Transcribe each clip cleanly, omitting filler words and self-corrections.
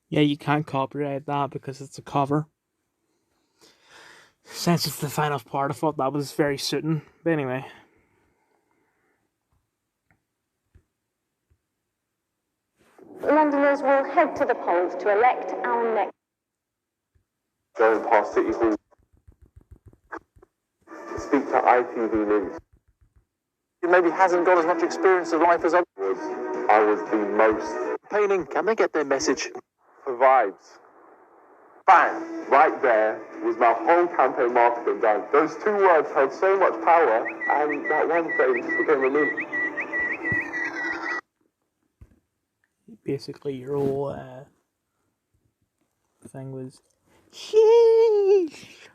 Yeah, you can't copyright that because it's a cover. Since it's the final part, I thought that was very suiting. But anyway. Londoners will head to the polls to elect our next. Going past City Hall, speak to ITV News. He maybe hasn't got as much experience of life as I was the most campaigning. Can they get their message? for vibes. Bang! Right there was my whole campaign marketing done. Those two words held so much power, and that one thing became a meme. Basically, your whole thing was, sheesh.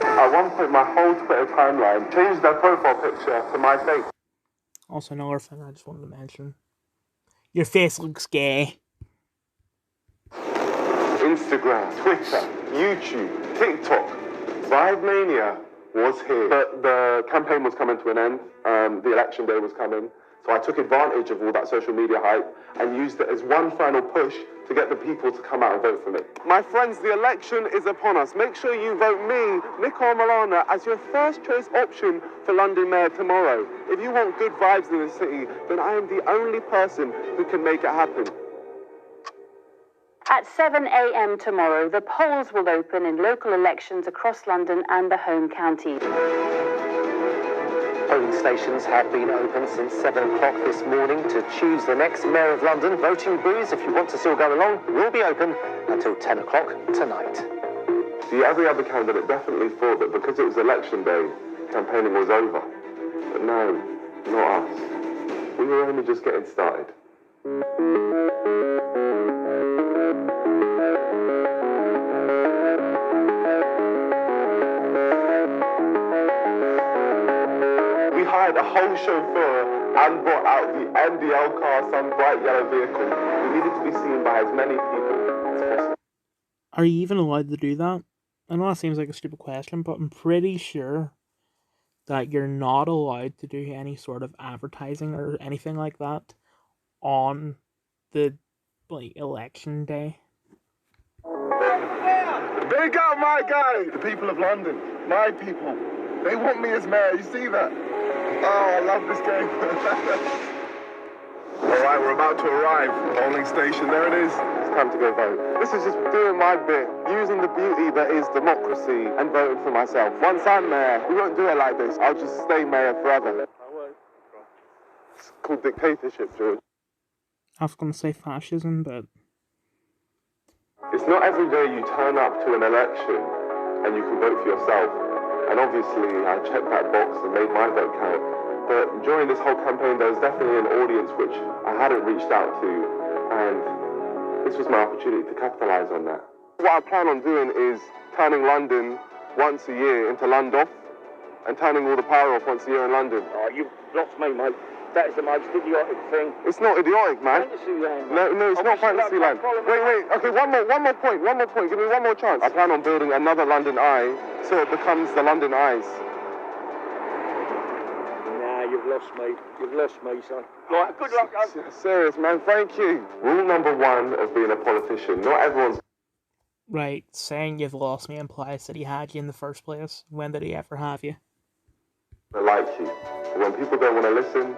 At one point, my whole Twitter timeline changed their profile picture to my face. Also, another thing I just wanted to mention. Your face looks gay. Instagram, Twitter, YouTube, TikTok. Vibe Mania was here. But the campaign was coming to an end. The election day was coming. So I took advantage of all that social media hype and used it as one final push to get the people to come out and vote for me. My friends, the election is upon us. Make sure you vote me, Niko as your first choice option for London Mayor tomorrow. If you want good vibes in the city, then I am the only person who can make it happen. At 7 a.m. tomorrow, the polls will open in local elections across London and the home county. Polling stations have been open since 7 o'clock this morning to choose the next Mayor of London. Voting booths, if you want to still go along, will be open until 10 o'clock tonight. See, every other candidate definitely thought that because it was election day, campaigning was over. But no, not us. We were only just getting started. We hired a whole chauffeur and brought out the MDL car, some bright yellow vehicle. We needed to be seen by as many people as possible. Are you even allowed to do that? I know that seems like a stupid question, but I'm pretty sure that you're not allowed to do any sort of advertising or anything like that on the election day. Big up my guy! The people of London, my people. They want me as mayor, you see that? Oh, I love this game. Alright, we're about to arrive. Polling station, there it is. It's time to go vote. This is just doing my bit, using the beauty that is democracy and voting for myself. Once I'm mayor, we won't do it like this. I'll just stay mayor forever. It's called dictatorship, George. I was going to say fascism, but It's not every day you turn up to an election and you can vote for yourself. And obviously, I checked that box and made my vote count. But during this whole campaign, there was definitely an audience which I hadn't reached out to. And this was my opportunity to capitalize on that. What I plan on doing is turning London once a year into London and turning all the power off once a year in London. Oh, you've lost me, mate. That is the most idiotic thing. It's not idiotic, man. Fantasyland. No, it's not Fantasyland. Wait. Okay, one more point. Give me one more chance. I plan on building another London Eye, so it becomes the London Eyes. Nah, you've lost me. You've lost me, son. Right, good luck. Serious, man. Thank you. Rule number one of being a politician: not everyone's right, saying you've lost me implies that he had you in the first place. When did he ever have you? like you. But when people don't want to listen,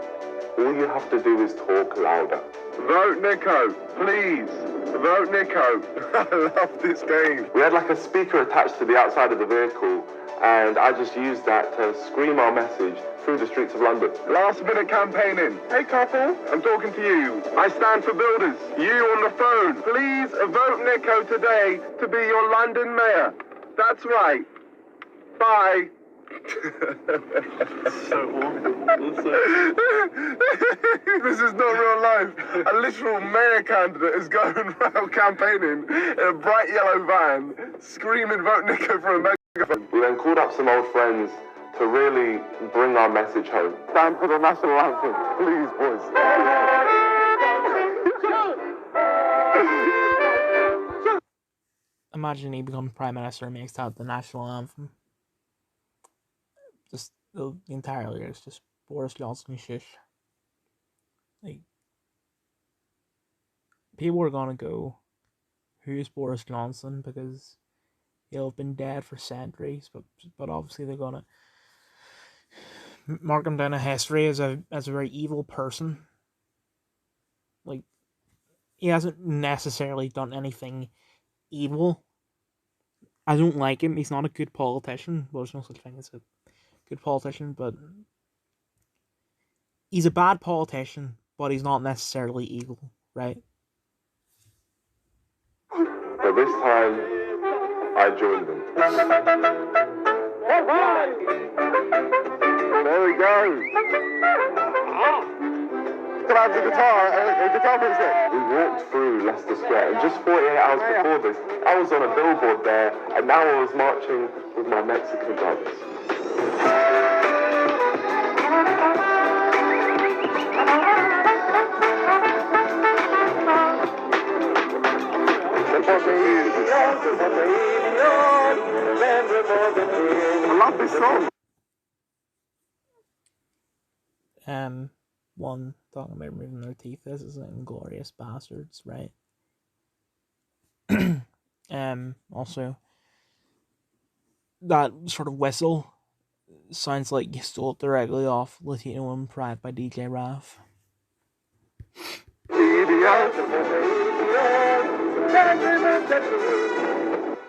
all you have to do is talk louder. Vote Niko, please. Vote Niko. I love this game. We had like a speaker attached to the outside of the vehicle, and I just used that to scream our message through the streets of London. Last minute campaigning. Hey couple, I'm talking to you. I stand for builders. You on the phone. Please vote Niko today to be your London mayor. That's right. Bye. So awful. This is not real life. A literal mayor candidate is going around campaigning in a bright yellow van, screaming vote Niko for a megaphone. We then called up some old friends to really bring our message home. Stand for the national anthem, please, boys. Imagine he becomes Prime Minister and makes that the national anthem. Just the entire lyrics just Boris Johnson shush. Like, people are gonna go, who's Boris Johnson? Because he'll have been dead for centuries, but obviously they're gonna mark him down in history as a very evil person. Like, he hasn't necessarily done anything evil. I don't like him. He's not a good politician. Well, there's no such thing as a good politician, but he's a bad politician, but he's not necessarily evil, right? But this time, I joined them. There we go. Can I have the guitar for a sec? We walked through Leicester Square, and just 48 hours before this, I was on a billboard there, and now I was marching with my Mexican brothers. I love this song. One talking about removing their teeth. This is Inglorious Bastards, right? Also, that sort of whistle sounds like you stole it directly off Latino and Pride by DJ Raff.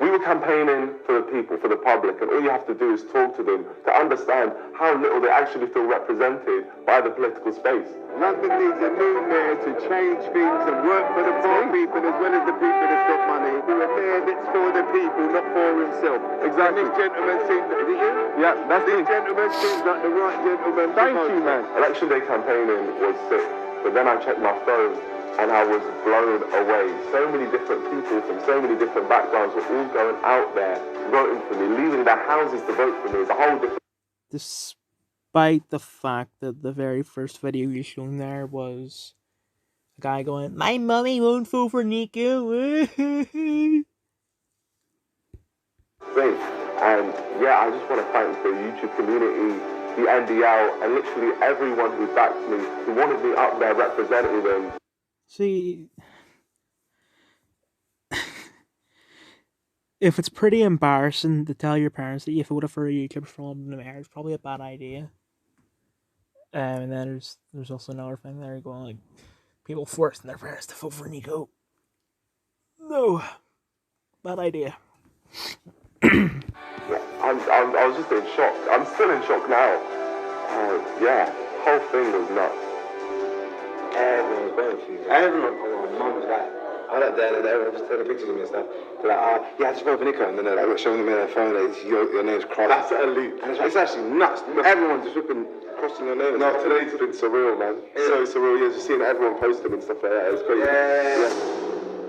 We were campaigning for the people, for the public, and all you have to do is talk to them to understand how little they actually feel represented by the political space. London needs a new mayor to change things and work for the poor people as well as the people that's got money. To a mayor that's for the people, not for himself. Exactly. And this gentleman seems, is it you? Yeah, that's This it. gentleman seems like the right gentleman. Thank you, man. Election day campaigning was sick, but then I checked my phone and I was blown away. So many different people from so many different backgrounds were all going out there voting for me, leaving their houses to vote for me. It's a whole different... Despite the fact that the very first video you shown there was a guy going, "My mommy won't vote for Niko." thing. And yeah, I just want to thank the YouTube community, the NDL, and literally everyone who backed me, who wanted me up there representing them. See, if it's pretty embarrassing to tell your parents that you voted for a YouTuber from London Mayor, it's probably a bad idea. And then there's also another thing there going, like, people forcing their parents to vote for Niko. No, bad idea. I was just in shock. I'm still in shock now. Yeah, whole thing was nuts. Everyone's voting for you. Everyone. Oh, my mum was like, I like that, everyone was taking pictures of me and stuff. They're like, yeah, I just voted for Niko. And then they're like, showing them in their phone, like, your name's crossed. That's elite. And it's actually nuts. Everyone's just ripping, crossing your name. No, today's been surreal, man. So surreal. Yeah, just seeing everyone post them and stuff like that. It was crazy. Yeah.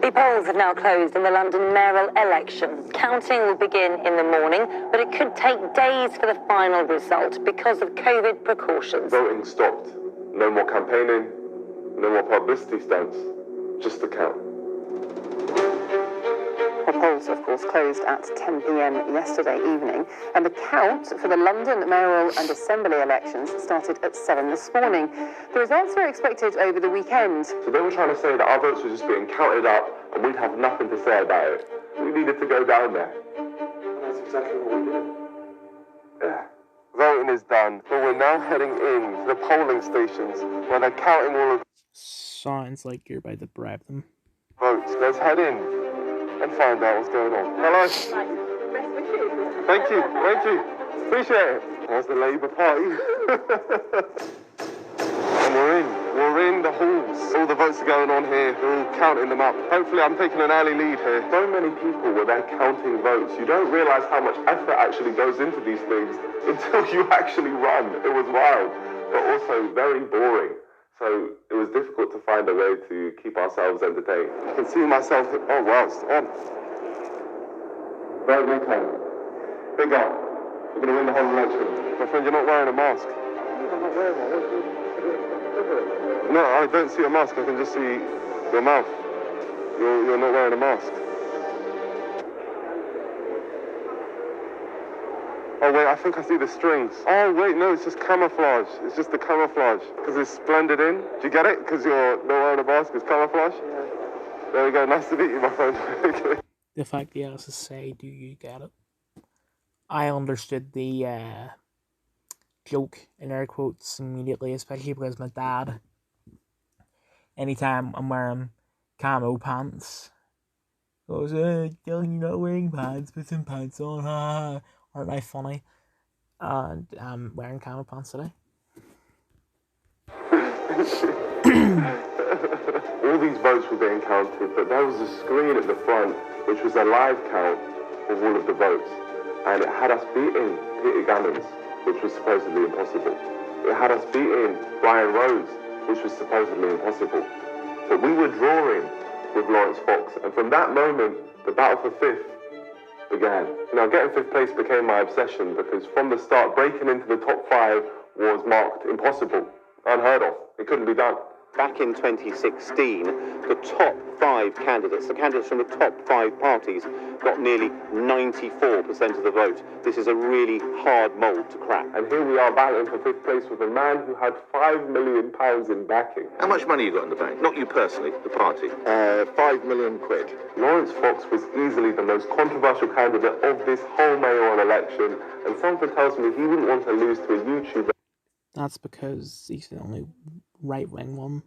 The polls have now closed in the London mayoral election. Counting will begin in the morning, but it could take days for the final result because of COVID precautions. Voting stopped. No more campaigning. No more publicity stunts. Just the count. The polls, of course, closed at 10 p.m. yesterday evening, and the count for the London mayoral and assembly elections started at 7 this morning. The results are expected over the weekend. So they were trying to say that our votes were just being counted up and we'd have nothing to say about it. We needed to go down there. That's exactly what we did. Yeah. Voting is done, but we're now heading in to the polling stations where they're counting all of the Sounds like you're about to bribe them. votes. Let's head in and find out what's going on. Hello. Thank you. Thank you. Appreciate it. There's the Labour Party. And we're in the halls. All the votes are going on here. They're all counting them up. Hopefully I'm taking an early lead here. So many people were there counting votes. You don't realise how much effort actually goes into these things until you actually run. It was wild, but also very boring. So it was difficult to find a way to keep ourselves entertained. I can see myself, oh wow, it's on. Vote Niko. Big up. We're going to win the whole election. My friend, you're not wearing a mask. I'm not wearing one. No, I don't see a mask. I can just see your mouth. You're not wearing a mask. Oh wait, I think I see the strings. Oh wait, no, it's just camouflage. It's just the camouflage. Because it's blended in. Do you get it? Because you're not wearing a mask, it's camouflage? Yeah. There we go, nice to meet you, my friend. The fact he has to say, do you get it? I understood the joke in air quotes immediately, especially because my dad, anytime I'm wearing camo pants, goes, Dylan, you're not wearing pants, put some pants on, ha. Aren't I funny? And I'm wearing camo pants today. All these votes were being counted, but there was a screen at the front which was a live count of all of the votes, and it had us beating Peter Gammons, which was supposedly impossible. It had us beating Brian Rose, which was supposedly impossible. But we were drawing with Lawrence Fox, and from that moment, the battle for fifth began. Now, getting fifth place became my obsession because from the start, breaking into the top 5 was marked impossible, unheard of. It couldn't be done. Back in 2016, the top 5 candidates, the candidates from the top 5 parties, got nearly 94% of the vote. This is a really hard mould to crack. And here we are battling for fifth place with a man who had £5 million in backing. How much money you got in the bank? Not you personally, the party. £5 million. Lawrence Fox was easily the most controversial candidate of this whole mayoral election, and something tells me he wouldn't want to lose to a YouTuber. That's because he's the only right-wing one.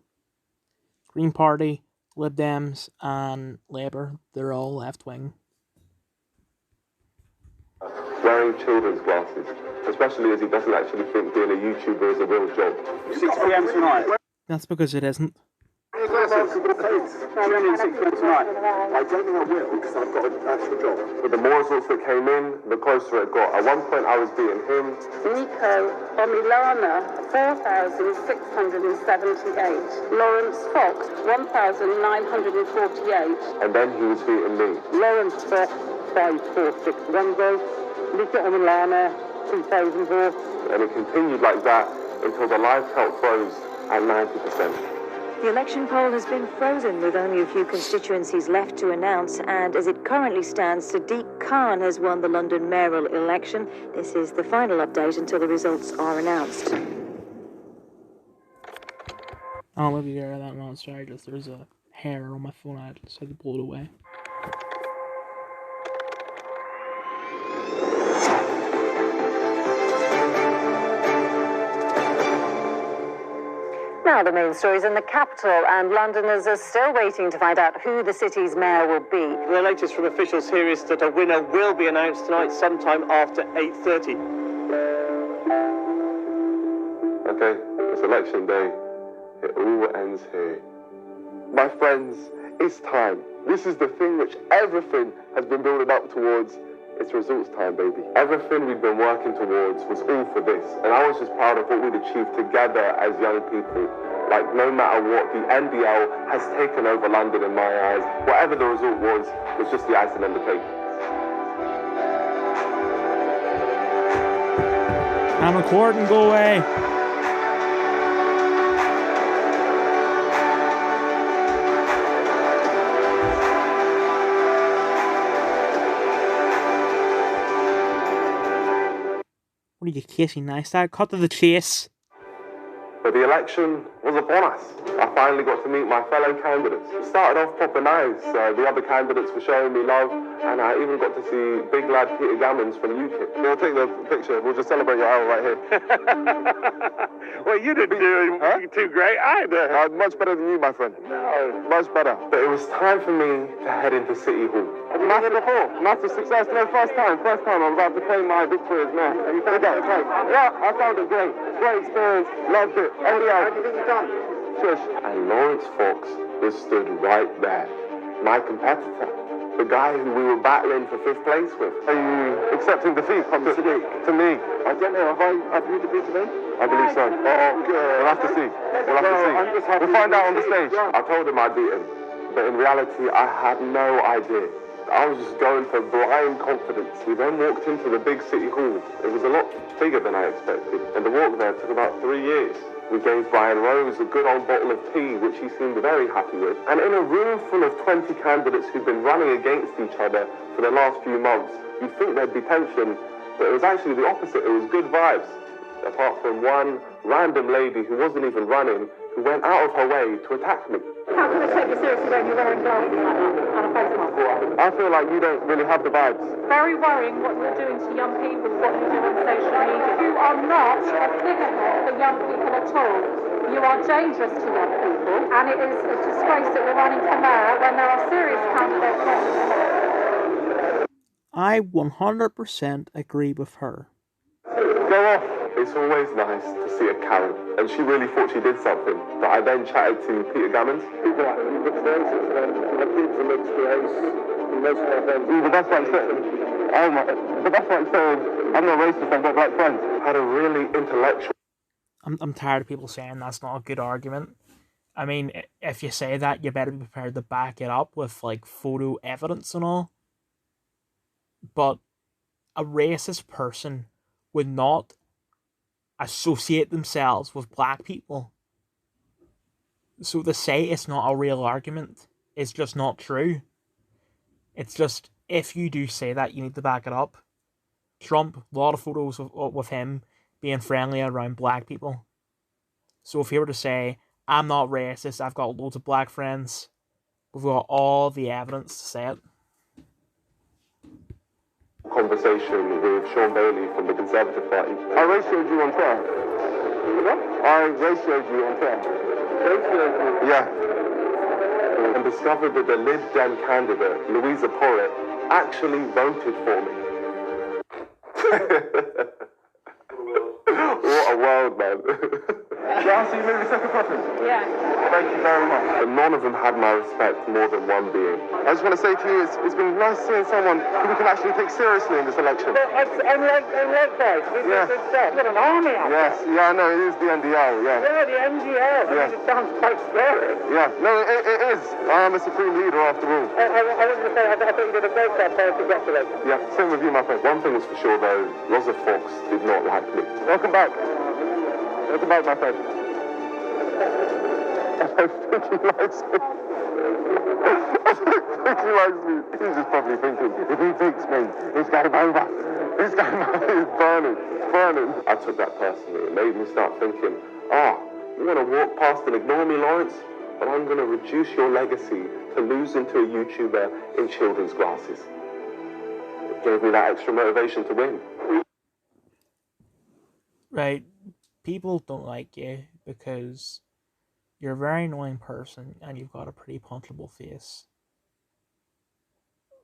Green Party, Lib Dems, and Labour, they're all left-wing. Wearing children's glasses, especially as he doesn't actually think being a YouTuber is a real job. 6 p.m. tonight. That's because it isn't. Glasses. No, we're only at 6 p.m. tonight. I don't think I will because I've got an actual job. But the more results that came in, the closer it got. At one point I was beating him. Niko Omilana, 4,678. Lawrence Fox, 1,948. And then he was beating me. Lawrence Fox, 5,461 votes. Niko Omilana, 2,000 votes. And it continued like that until the live count froze at 90%. The election poll has been frozen with only a few constituencies left to announce, and as it currently stands, Sadiq Khan has won the London mayoral election. This is the final update until the results are announced. I don't know if you hear that monster, there's a hair on my phone, I just had to pull it away. Now the main stories in the capital, and Londoners are still waiting to find out who the city's mayor will be. The latest from officials here is that a winner will be announced tonight sometime after 8:30. Okay, it's election day. It all ends here. My friends, it's time. This is the thing which everything has been building up towards. It's results time, baby. Everything we've been working towards was all for this, and I was just proud of what we'd achieved together as young people. Like, no matter what, the NDL has taken over London in my eyes. Whatever the result was just the icing on the cake. I'm recording, go away! What are you kissing, nice dad? Cut to the chase. But the election was upon us. I finally got to meet my fellow candidates. It started off proper nice. The other candidates were showing me love, and I even got to see big lad Peter Gammons from UKIP. We'll take the picture. We'll just celebrate your hour right here. Well, you didn't do too great either. Much better than you, my friend. No. Much better. But it was time for me to head into City Hall. Have you been here before? Massive success. No, first time. I'm about to claim my victory as mayor. Have you found it okay? Yeah, I found it great. Great experience. Loved it. How do you think you've done? Shush. And Lawrence Fox was stood right there. My competitor. The guy who we were battling for fifth place with. Are you accepting defeat from Sadiq? To me. I don't know. Have you defeated me? I believe so. Oh, good. We'll have to see. We'll find out on the stage. I told him I'd beat him. But in reality, I had no idea. I was just going for blind confidence. We then walked into the big city hall. It was a lot bigger than I expected, and the walk there took about 3 years. We gave Brian Rose a good old bottle of tea, which he seemed very happy with. And in a room full of 20 candidates who'd been running against each other for the last few months, you'd think there'd be tension, But it was actually the opposite. It was good vibes. Apart from one random lady who wasn't even running, who went out of her way to attack me. How can I take you seriously when you're wearing glasses like that and a face mask? I feel like you don't really have the vibes. Very worrying what you're doing to young people, what you do on social media. You are not a figurehead for young people at all. You are dangerous to young people, and it is a disgrace that you're running for mayor when there are serious candidates running for mayor. I 100% agree with her. Go off. It's always nice to see a Karen, and she really thought she did something. But I then chatted to Peter Gammons. People like mixed races, my kids are mixed race, and most of my friends. But that's like saying, I'm not racist, I've got black friends. Had a really intellectual. I'm tired of people saying that's not a good argument. I mean, if you say that, you better be prepared to back it up with, like, photo evidence and all. But a racist person would not associate themselves with black people. So to say it's not a real argument is just not true. It's just, if you do say that, you need to back it up. Trump, a lot of photos with him being friendly around black people. So if he were to say, I'm not racist, I've got loads of black friends, we've got all the evidence to say it. Conversation with Sean Bailey from the Conservative Party. I ratioed you on Twitter. What? I ratioed you on Twitter. Yeah. And discovered that the Lib Dem candidate, Louisa Porritt, actually voted for me. What a world, man. Yeah, so you moved to second preference? Yeah. Thank you very much. But none of them had my respect more than one being. I just want to say to you, it's been nice seeing someone who we can actually take seriously in this election. And likewise, we've got an army out there. Yes, yeah, I know, it is the NDL, yeah. Yeah, the MGL. I mean, it sounds quite scary. Yeah, no, it is. I am a supreme leader after all. I was going to say, I thought you did a great job, so congratulations. Yeah, same with you, my friend. One thing was for sure, though, Rosa Fox did not like me. Welcome back. Welcome back, my friend. I don't think he likes me. I don't think he likes me. He's just probably thinking, if he beats me, it's game over. It's game over. It's burning. It's burning. I took that personally. It made me start thinking, you want to walk past and ignore me, Lawrence? But I'm going to reduce your legacy to losing to a YouTuber in children's glasses. It gave me that extra motivation to win. Right. People don't like you because you're a very annoying person and you've got a pretty punchable face.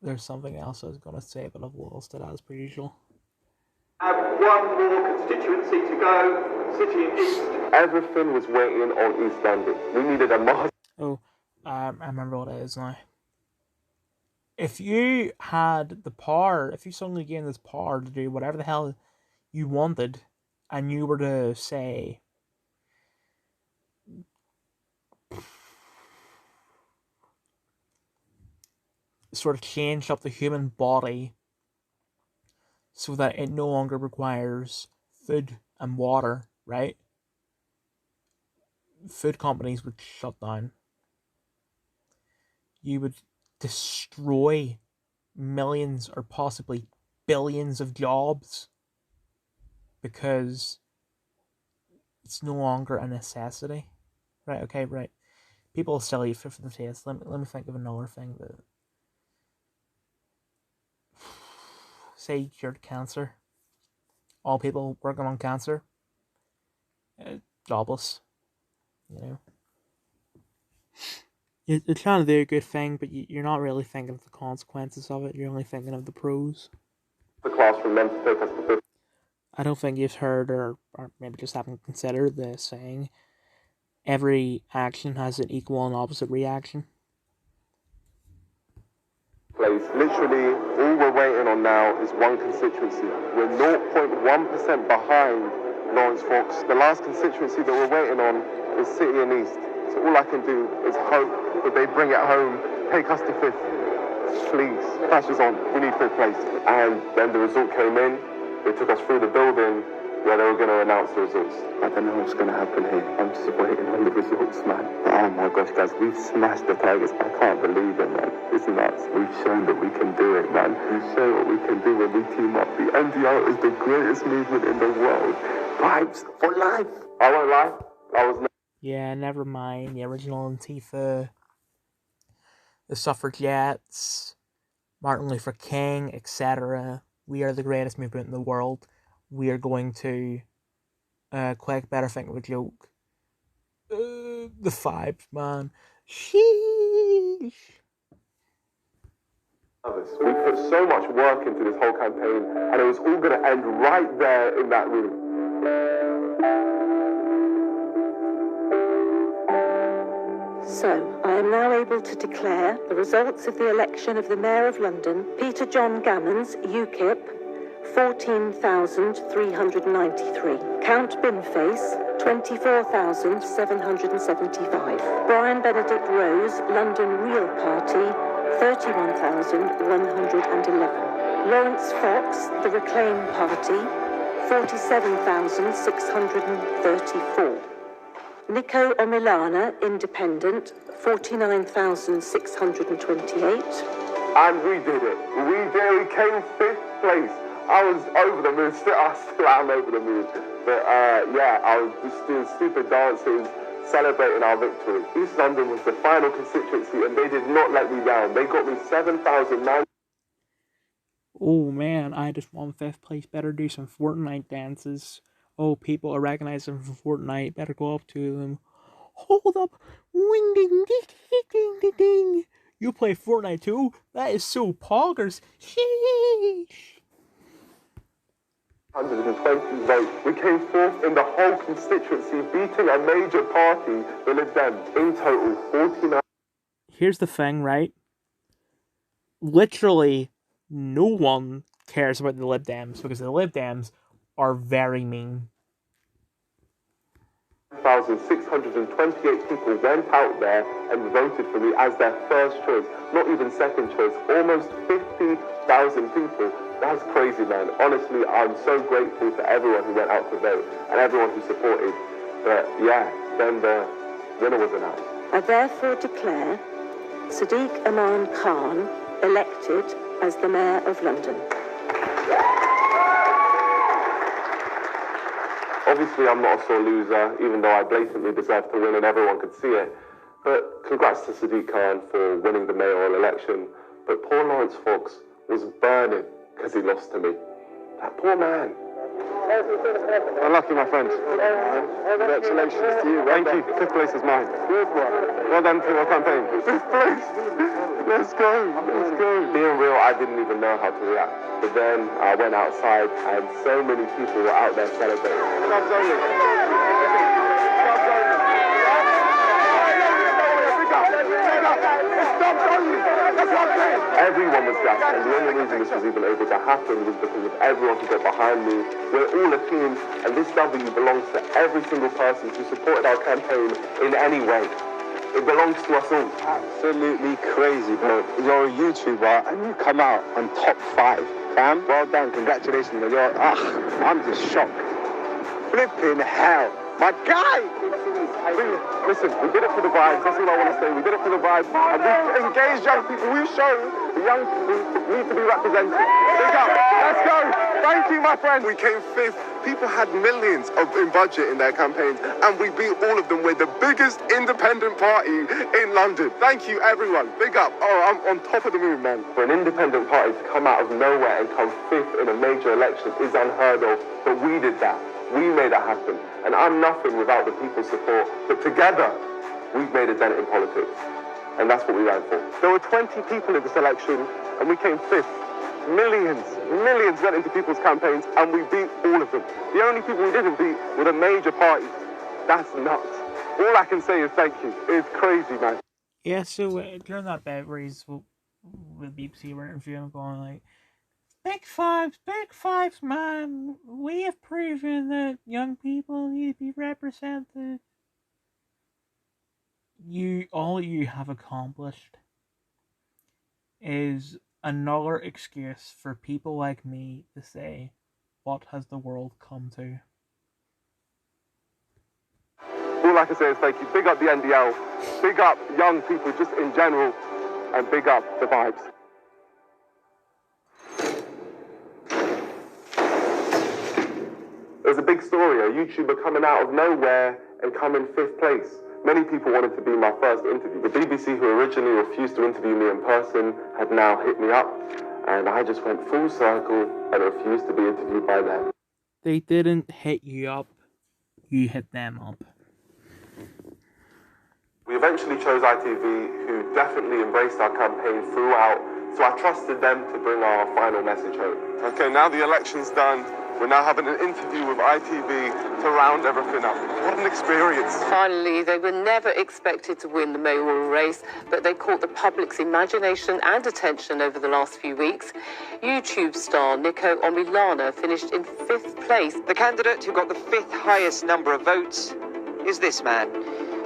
There's something else I was going to say, but I've lost it as per usual. Have one more constituency to go, City and East. Everything was waiting on East London. We needed a master. Oh, I remember what it is now. If you had the power, if you suddenly gained this power to do whatever the hell you wanted, and you were to say, sort of change up the human body so that it no longer requires food and water, right? Food companies would shut down. You would destroy millions or possibly billions of jobs because it's no longer a necessity. Right, okay, right. People still eat food for the taste. Let me think of another thing that... Say cured cancer. All people working on cancer. Jobless. You know. You're trying to do a good thing, but you're not really thinking of the consequences of it. You're only thinking of the pros. The class from them to take us to 50. I don't think you've heard or maybe just haven't considered the saying, every action has an equal and opposite reaction. Place. Literally, all we're waiting on now is one constituency. We're 0.1% behind Lawrence Fox. The last constituency that we're waiting on is City and East. So all I can do is hope that they bring it home, take us to 5th. Please, pressure's on. We need 5th place. And then the result came in. They took us through the building, where they were going to announce the results. I don't know what's going to happen here. I'm just waiting on the results, man. Oh my gosh, guys, we've smashed the Tigers. I can't believe it, man. It's nuts. We've shown that we can do it, man. We've shown what we can do when we team up. The NDR is the greatest movement in the world. Vibes for life. I won't lie. I was. Yeah, never mind the original Antifa, the suffragettes, Martin Luther King, etc. We are the greatest movement in the world. We are going to Quake better think of a joke. The Fives, man. Sheesh. We put so much work into this whole campaign, and it was all going to end right there in that room. So, I am now able to declare the results of the election of the Mayor of London, Peter John Gammons, UKIP, 14,393. Count Binface, 24,775. Brian Benedict Rose, London Real Party, 31,111. Lawrence Fox, the Reclaim Party, 47,634. Niko Omilana, Independent, 49,628. And we did it. We came 5th place. I was over the moon. I still am over the moon. But yeah, I was just doing stupid dances, celebrating our victory. East London was the final constituency, and they did not let me down. They got me 7,009. Oh man, I just won 5th place. Better do some Fortnite dances. Oh, people are recognizing from Fortnite. Better go up to them. Hold up. Wing ding ding ding ding ding. You play Fortnite too? That is so poggers. Sheesh. 120 votes. We came 4th in the whole constituency, beating a major party, the Lib Dems. In total, 49. Here's the thing, right? Literally, no one cares about the Lib Dems because the Lib Dems are very mean. 1,628 people went out there and voted for me as their first choice, not even second choice. Almost 50,000 people. That's crazy, man. Honestly, I'm so grateful to everyone who went out to vote and everyone who supported. But yeah, then the winner was announced. I therefore declare Sadiq Aman Khan elected as the Mayor of London. Obviously, I'm not a sore loser, even though I blatantly deserve to win and everyone could see it. But congrats to Sadiq Khan for winning the mayoral election. But poor Lawrence Fox was burning because he lost to me. That poor man. Unlucky, my friend. Congratulations to you. Thank you. 5th place is mine. Well done for your campaign. 5th place. Let's go. Let's go. Being real, I didn't even know how to react. But then I went outside and so many people were out there celebrating. Clubs only. Everyone was gassed, and the only reason this was even able to happen was because of everyone who got behind me. We're all a team, and this W belongs to every single person who supported our campaign in any way. It belongs to us all. Absolutely crazy, bro. You're a YouTuber and you come out on top 5. Fam, well done. Congratulations. I'm just shocked. Flipping hell. My guy! Listen, we did it for the vibes. That's all I want to say. We did it for the vibes. And we've engaged young people. We've shown the young people need to be represented. Big up. Let's go. Thank you, my friend. We came 5th. People had millions in budget in their campaigns, and we beat all of them. We're the biggest independent party in London. Thank you, everyone. Big up. Oh, I'm on top of the moon, man. For an independent party to come out of nowhere and come 5th in a major election is unheard of, but we did that. We made that happen. And I'm nothing without the people's support. But together, we've made a dent in politics. And that's what we ran for. There were 20 people in this election, and we came 5th. Millions went into people's campaigns, and we beat all of them. The only people we didn't beat were the major parties. That's nuts. All I can say is thank you. It's crazy, man. Yeah, so during that bit where he's with BBC, we're interviewing him going like, big fives, man. We have proven that young people need to be represented. All you have accomplished is another excuse for people like me to say, what has the world come to? All I can say is thank you. Big up the NDL, big up young people just in general, and big up the vibes. There's a big story, a YouTuber coming out of nowhere and coming 5th place. Many people wanted to be my first interview. The BBC, who originally refused to interview me in person, had now hit me up, and I just went full circle and refused to be interviewed by them. They didn't hit you up, you hit them up. We eventually chose ITV, who definitely embraced our campaign throughout, so I trusted them to bring our final message home. Okay, now the election's done. We're now having an interview with ITV to round everything up. What an experience. Finally, they were never expected to win the mayoral race, but they caught the public's imagination and attention over the last few weeks. YouTube star Niko finished in 5th place. The candidate who got the 5th highest number of votes is this man,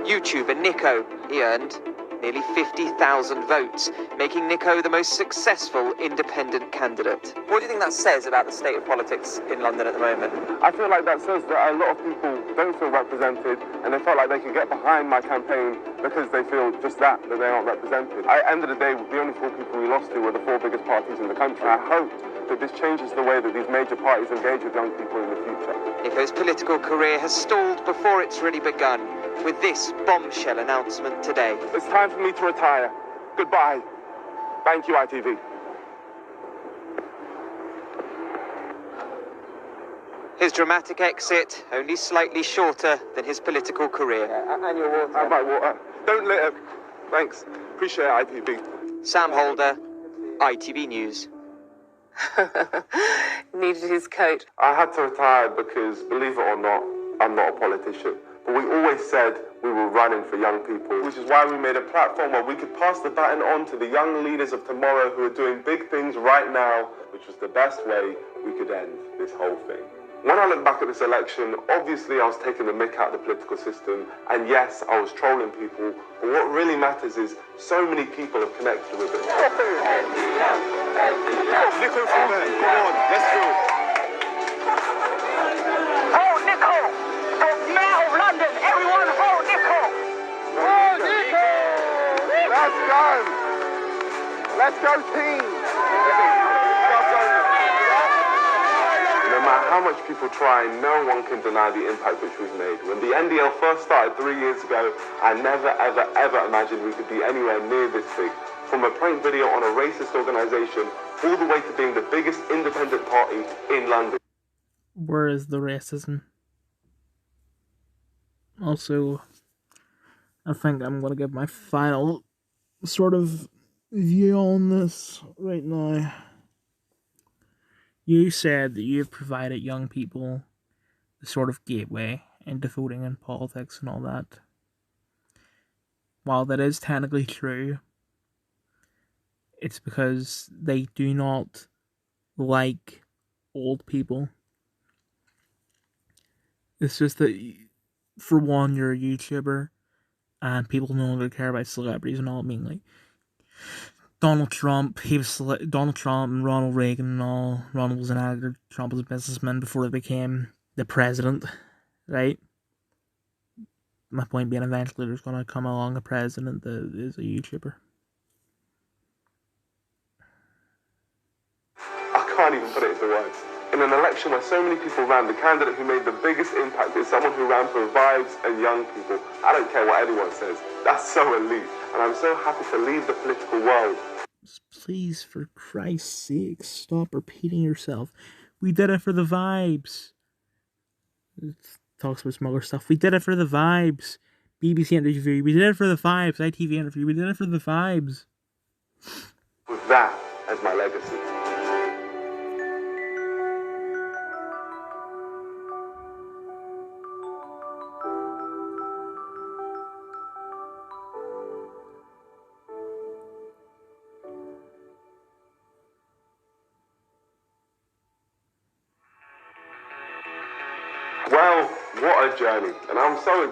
YouTuber Niko. He earned nearly 50,000 votes, making Niko the most successful independent candidate. What do you think that says about the state of politics in London at the moment? I feel like that says that a lot of people don't feel represented, and they felt like they could get behind my campaign because they feel just that they're not represented. At the end of the day, the only 4 people we lost to were the 4 biggest parties in the country. I hope that this changes the way that these major parties engage with young people in the future. Niko's political career has stalled before it's really begun, with this bombshell announcement today. It's time for me to retire. Goodbye. Thank you, ITV. His dramatic exit only slightly shorter than his political career. And your water. I'd like water. Don't litter. Thanks. Appreciate it, ITV. Sam Holder, ITV News. Needed his coat. I had to retire because, believe it or not, I'm not a politician. But we always said we were running for young people, which is why we made a platform where we could pass the baton on to the young leaders of tomorrow who are doing big things right now, which was the best way we could end this whole thing. When I look back at this election, obviously I was taking the mick out of the political system, and yes, I was trolling people, but what really matters is so many people have connected with it. Niko from there, come on, let's go. Hold Niko! The mayor of London, everyone hold Niko! Hold Niko! Let's go! Let's go, team! No matter how much people try, no one can deny the impact which we've made. When the NDL first started 3 years ago, I never, ever, ever imagined we could be anywhere near this big. From a prank video on a racist organisation, all the way to being the biggest independent party in London. Where is the racism? Also, I think I'm going to give my final sort of view on this right now. You said that you have provided young people the sort of gateway into voting and politics and all that. While that is technically true, it's because they do not like old people. It's just that, for one, you're a YouTuber, and people no longer care about celebrities and all. I mean, like, Donald Trump and Ronald Reagan and all. Ronald was an actor, Trump was a businessman before he became the president, right? My point being, eventually there's going to come along a president that is a YouTuber. I can't even put it into words. In an election where so many people ran, the candidate who made the biggest impact is someone who ran for vibes and young people. I don't care what anyone says. That's so elite. And I'm so happy to leave the political world. Please, for Christ's sake, stop repeating yourself. We did it for the vibes. It talks about some other stuff. We did it for the vibes. BBC interview. We did it for the vibes. ITV interview. We did it for the vibes. With that as my legacy. Well, what a journey, and I'm so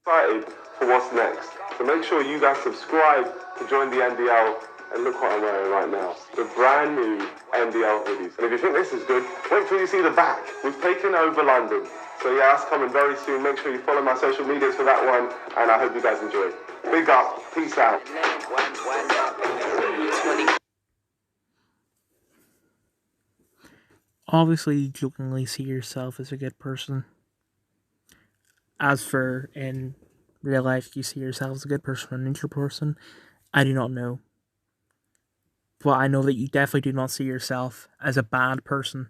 excited for what's next. So make sure you guys subscribe to join the NDL, and look what I'm wearing right now. The brand new NDL hoodies. And if you think this is good, wait till you see the back. We've taken over London. So yeah, that's coming very soon. Make sure you follow my social medias for that one, and I hope you guys enjoy. Big up, peace out. Obviously, you jokingly see yourself as a good person. As for in real life, you see yourself as a good person or a neutral person, I do not know. But I know that you definitely do not see yourself as a bad person.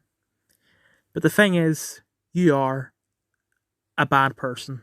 But the thing is, you are a bad person.